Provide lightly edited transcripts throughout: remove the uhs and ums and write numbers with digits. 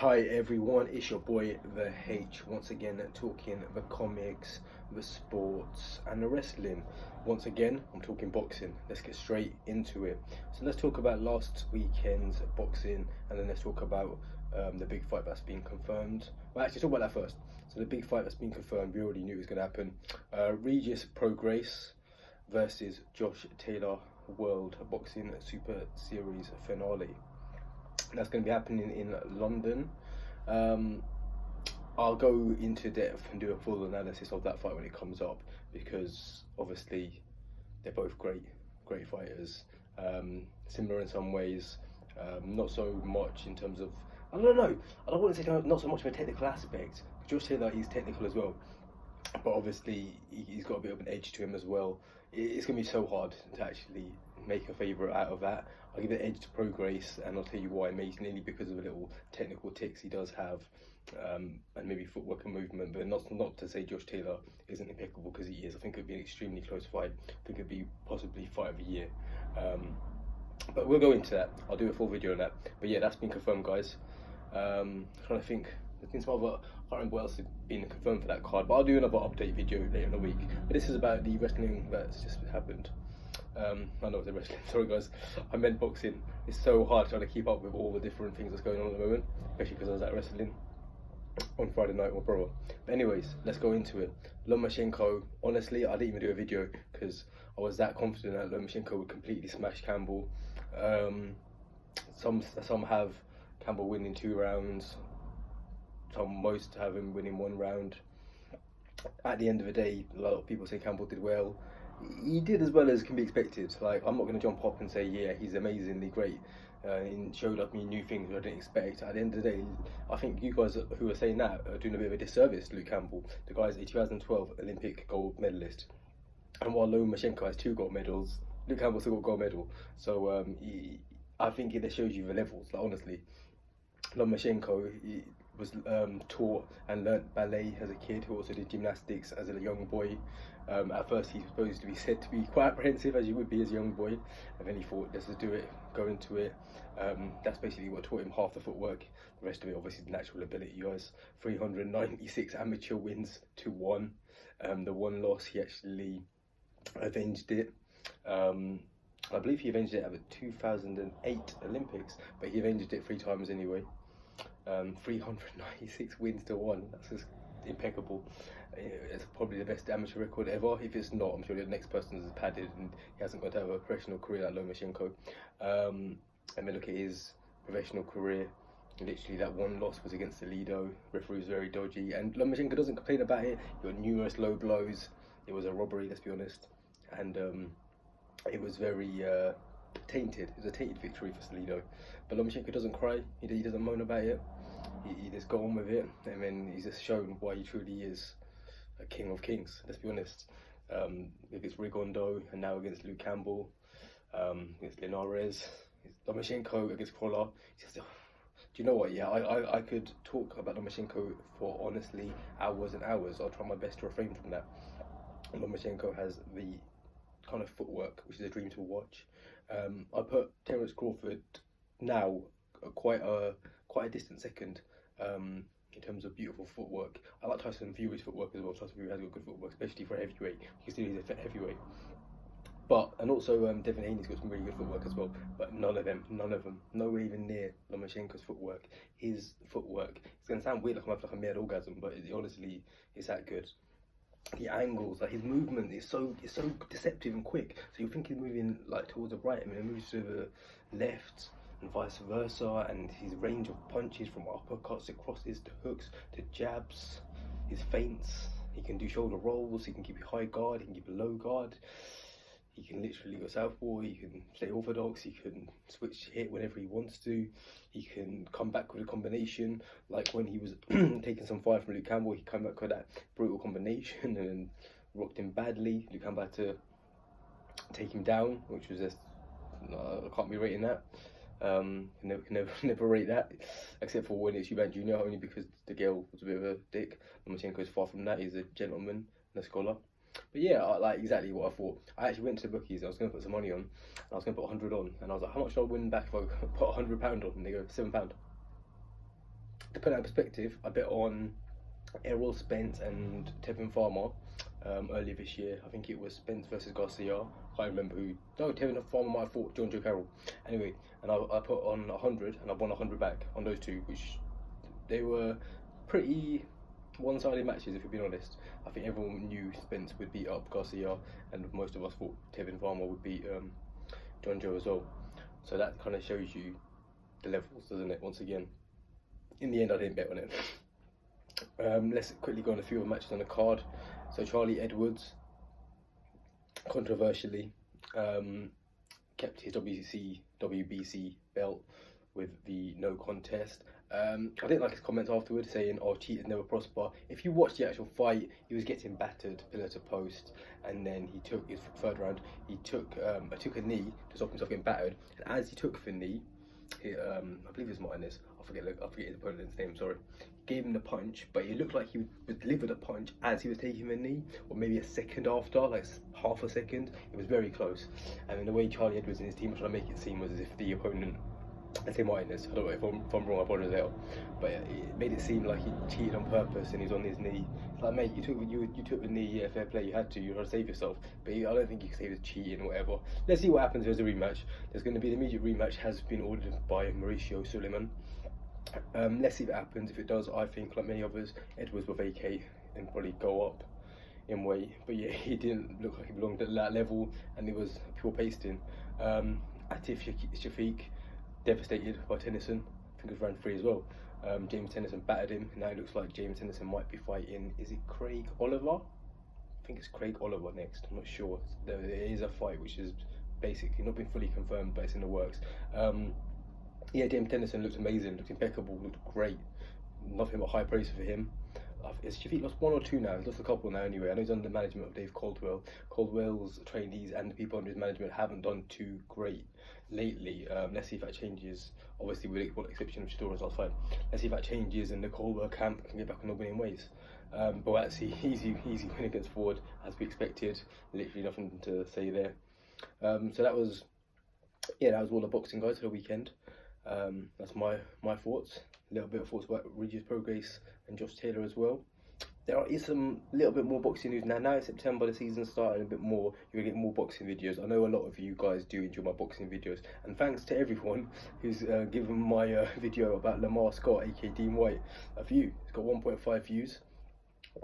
Hi everyone, it's your boy The H once again talking the comics, the sports and the wrestling. Once again, I'm talking boxing. Let's get straight into it. So let's talk about last weekend's boxing and then let's talk about the big fight that's been confirmed. Well, actually talk about that first. So the big fight that's been confirmed, we already knew it was going to happen. Regis Prograis versus Josh Taylor World Boxing Super Series finale. That's going to be happening in London. I'll go into depth and do a full analysis of that fight when it comes up, because obviously they're both great fighters. Similar in some ways, not so much in terms of, I don't know, I don't want to say not so much of a technical aspect. Josh Taylor is technical as well, but obviously he's got a bit of an edge to him as well. It's going to be so hard to actually make a favourite out of that. I'll give it an edge to Prograis, and I'll tell you why, mainly because of the little technical ticks he does have, and maybe footwork and movement, but not to say Josh Taylor isn't impeccable, because he is. I think it would be an extremely close fight. I think it would be possibly fight of the year. But we'll go into that. I'll do a full video on that. But yeah, that's been confirmed, guys. Trying to think. There's been some other, I can't remember what else has been confirmed for that card, but I'll do another update video later in the week. But this is about the wrestling that's just happened. I know it's wrestling, sorry guys, I meant boxing. It's so hard trying to keep up with all the different things that's going on at the moment, especially because I was at wrestling on Friday night with my brother. But anyways, let's go into it. Lomachenko, honestly, I didn't even do a video because I was that confident that Lomachenko would completely smash Campbell. Some have Campbell winning 2 rounds, most have him winning 1 round. At the end of the day, a lot of people say Campbell did well. He did as well as can be expected. Like, I'm not going to jump up and say, yeah, he's amazingly great and showed up me new things I didn't expect. At the end of the day, I think you guys who are saying that are doing a bit of a disservice to Luke Campbell. The guy's a 2012 Olympic gold medalist. And while Lomachenko has 2 gold medals, Luke Campbell still got a gold medal. So I think it shows you the levels. Like, honestly, Lomachenko was taught and learnt ballet as a kid, who also did gymnastics as a young boy. At first he was supposed to be said to be quite apprehensive, as you would be as a young boy, and then he thought, let's just do it, go into it. That's basically what taught him half the footwork. The rest of it obviously natural ability, guys. 396 amateur wins to 1. The 1 loss, he actually avenged it. I believe he avenged it at the 2008 Olympics, but he avenged it 3 times anyway. 396 wins to 1, that's just impeccable. It's probably the best amateur record ever. If it's not, I'm sure the next person is padded and he hasn't got to have a professional career like Lomachenko. And then look at his professional career. Literally that 1 loss was against the Lido. Referee was very dodgy, and Lomachenko doesn't complain about it. He got numerous low blows. It was a robbery, let's be honest, and it was very tainted. It was a tainted victory for Salido. But Lomachenko doesn't cry. He doesn't moan about it. He just got on with it, and then he's just shown why he truly is a king of kings. Let's be honest. Against Rigondo, and now against Luke Campbell, against Linares, Lomachenko against Crawler. Do you know what? Yeah, I could talk about Lomachenko for honestly hours and hours. I'll try my best to refrain from that. Lomachenko has the kind of footwork which is a dream to watch. I put Terence Crawford now quite a distant second in terms of beautiful footwork. I like Tyson Fury's footwork as well. Tyson Fury has got good footwork, especially for a heavyweight. You can see he's a heavyweight. And also Devin Haney's got some really good footwork as well. But none of them, nowhere even near Lomachenko's footwork. His footwork, it's going to sound weird, like I'm having like a mad orgasm, but honestly, it's that good. The angles, like his movement is so deceptive and quick. So you think he's moving like towards the right, and then he moves to the left, and vice versa. And his range of punches, from uppercuts to crosses to hooks to jabs, his feints. He can do shoulder rolls. He can keep a high guard. He can keep a low guard. He can literally go southpaw. He can play orthodox. He can switch hit whenever he wants to. He can come back with a combination, like when he was taking some fire from Luke Campbell. He came back with that brutal combination and rocked him badly. Luke Campbell had to take him down, which was just I can't be rating that. Never rate that, except for when it's Eubank Jr. only because the girl was a bit of a dick. Lomachenko is far from that. He's a gentleman and a scholar. But yeah, like exactly what I thought. I actually went to the bookies. I was going to put some money on, and I was going to put 100 on, and I was like, how much do I win back if I put £100 on? And they go £7. The put that in perspective, I bet on Errol Spence and Tevin Farmer earlier this year. I think it was Spence versus Garcia. I can't remember who. No, Tevin Farmer might have fought John Joe Carroll. Anyway, and I put on 100 and I won 100 back on those two, which they were pretty one-sided matches, if you're being honest. I think everyone knew Spence would beat up Garcia, and most of us thought Tevin Farmer would beat John Joe as well. So that kind of shows you the levels, doesn't it? Once again, in the end, I didn't bet on it. Let's quickly go on a few of the matches on the card. So Charlie Edwards, controversially, kept his WBC belt with the no contest. I didn't like his comments afterwards saying, "Oh, cheaters never prosper." If you watch the actual fight, he was getting battered pillar to post, and then he took his third round. He took a knee to stop himself getting battered, and as he took the knee, I believe it was Martinez. I forget his opponent's name. Sorry. Gave him the punch, but it looked like he would deliver the punch as he was taking the knee, or maybe a second after, like half a second. It was very close, and then the way Charlie Edwards and his team were trying to make it seem was as if the opponent, let's say Martinez, I don't know if I'm wrong, I apologize there, but it made it seem like he cheated on purpose and he's on his knee. It's like, mate, you took the knee, yeah, fair play, you had to, you're trying to save yourself, but I don't think you can say it was cheating or whatever. Let's see what happens. There's a rematch. There's going to be an immediate rematch, has been ordered by Mauricio Suleiman. Let's see what happens. If it does, I think, like many others, Edwards will vacate and probably go up in weight. But yeah, he didn't look like he belonged at that level, and it was pure pasting. Atif Shafiq, devastated by Tennyson. I think it was round 3 as well. James Tennyson battered him. Now it looks like James Tennyson might be fighting, is it Craig Oliver? I think it's Craig Oliver next. I'm not sure. There is a fight which is basically not been fully confirmed, but it's in the works. Yeah, James Tennyson looked amazing, looked impeccable, looked great. Nothing but high praise for him. Has Shafiq lost 1 or 2 now? He's lost a couple now anyway. I know he's under the management of Dave Caldwell. Caldwell's trainees and the people under his management haven't done too great lately. Let's see if that changes. Obviously, with the exception of Shador's last fight. Let's see if that changes and the Caldwell camp can get back on the winning ways. But actually, easy win against Ford, as we expected. Literally nothing to say there. So that was all the boxing, guys, for the weekend. That's my thoughts. A little bit of thoughts about Regis Prograis and Josh Taylor as well. There is some little bit more boxing news now. Now in September, the season's starting a bit more. You're gonna get more boxing videos. I know a lot of you guys do enjoy my boxing videos, and thanks to everyone who's given my video about Lamar Scott, aka Dean White, a view. It's got 1.5 views.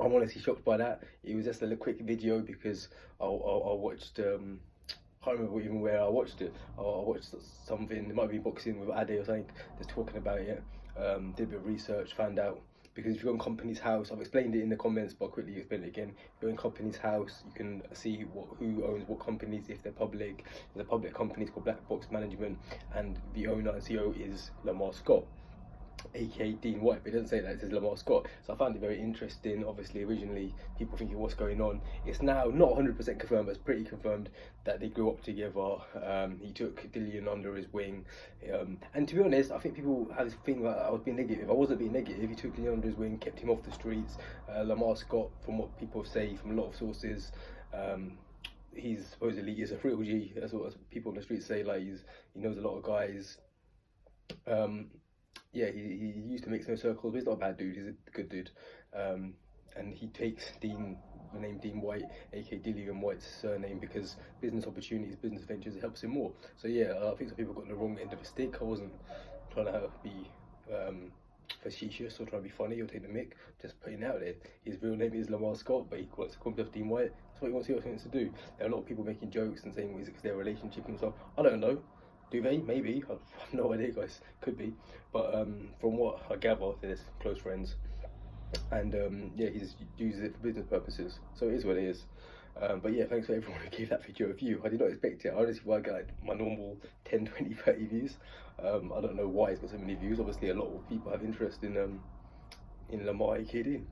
I'm honestly shocked by that. It was just a quick video because I watched. I can't remember even where I watched it. I watched something, it might be boxing with Ade or something, just talking about it. Did a bit of research, found out, because if you go on Company's House, I've explained it in the comments, but I'll quickly explain it again. If you go on Company's House, you can see who owns what companies, if they're public. There's a public company called Black Box Management, and the owner and CEO is Lamar Scott, aka Dean White, but it doesn't say that, it says Lamar Scott. So I found it very interesting. Obviously, originally people thinking what's going on. It's now not 100% confirmed, but it's pretty confirmed that they grew up together. He took Dillian under his wing, and to be honest, I think people have this thing that I was being negative. I wasn't being negative. He took Dillian under his wing, kept him off the streets. Lamar Scott, from what people say, from a lot of sources, he's supposedly is a real G. That's what people on the streets say. Like he knows a lot of guys. Yeah, he used to mix no circles, but he's not a bad dude, he's a good dude. And he takes the name Dean White, aka Dillian White's surname, because business opportunities, business ventures, it helps him more. So yeah, I think some people got the wrong end of the stick. I wasn't trying to be facetious or trying to be funny or take the mick, just putting it out there. His real name is Lamar Scott, but he wants to call himself Dean White. That's what he wants to do. There are a lot of people making jokes and saying it's their relationship and stuff. I don't know. Do they? Maybe. I have no idea, guys. Could be. But from what I gather, they're close friends. And yeah, he's uses it for business purposes. So it is what it is. But yeah, thanks for everyone who gave that video a view. I did not expect it. I honestly thought I'd get like my normal 10, 20, 30 views. I don't know why it's got so many views. Obviously, a lot of people have interest in Lamar AKD.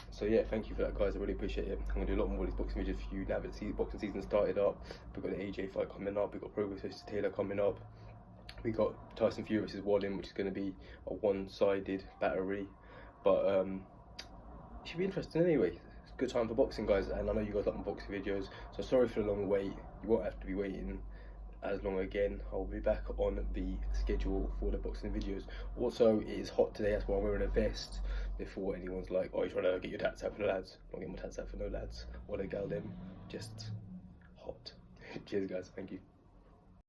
So yeah, thank you for that, guys. I really appreciate it. I'm gonna do a lot more of these boxing videos for you now that the boxing season started up. We've got the AJ fight coming up. We've got Prograis versus Taylor coming up. We got Tyson Fury versus Wallin, which is going to be a one-sided battery, but it should be interesting anyway. It's a good time for boxing, guys, and I know you guys like my boxing videos, so sorry for the long wait. You won't have to be waiting as long again. I'll be back on the schedule for the boxing videos. Also, it is hot today, that's why I'm wearing a vest, before anyone's like, oh, you're trying to get your tats out for the lads. I'm not getting my tats out for no lads or the gal them, just hot. Cheers guys, thank you.